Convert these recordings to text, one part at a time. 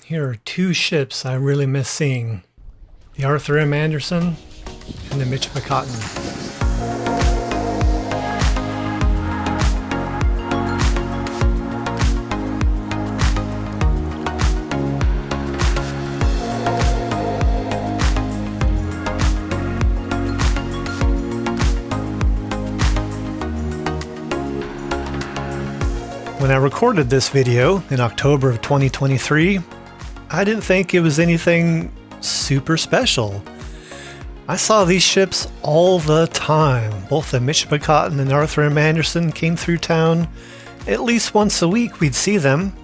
Here are two ships I really miss seeing. The Arthur M. Anderson and the Michipicoten. When I recorded this video in October of 2023, I didn't think it was anything super special. I saw these ships all the time. Both the Michipicoten and Arthur M. Anderson came through town. At least once a week we'd see them.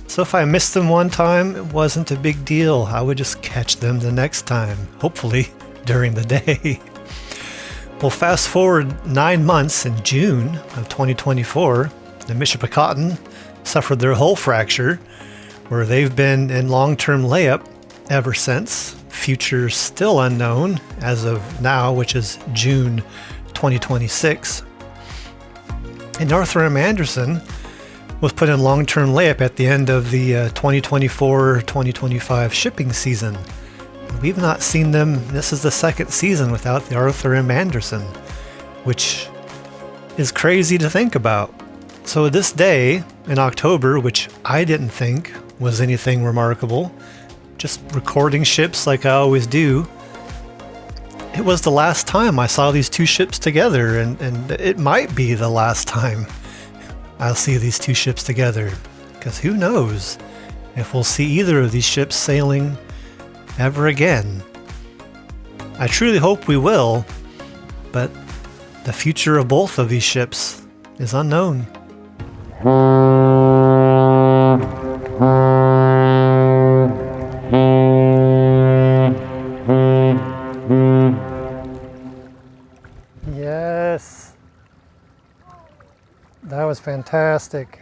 So if I missed them one time, it wasn't a big deal. I would just catch them the next time, hopefully during the day. Well, fast forward 9 months in June of 2024, the Michipicoten suffered their hull fracture, where they've been in long-term layup ever since. Future still unknown as of now, which is June 2026. And Arthur M. Anderson was put in long-term layup at the end of the 2024-2025 shipping season. We've not seen them. This is the second season without the Arthur M. Anderson, which is crazy to think about. So this day in October, which I didn't think was anything remarkable, just recording ships like I always do, it was the last time I saw these two ships together, and it might be the last time I'll see these two ships together, because who knows if we'll see either of these ships sailing ever again. I truly hope we will, but the future of both of these ships is unknown. Yes, that was fantastic.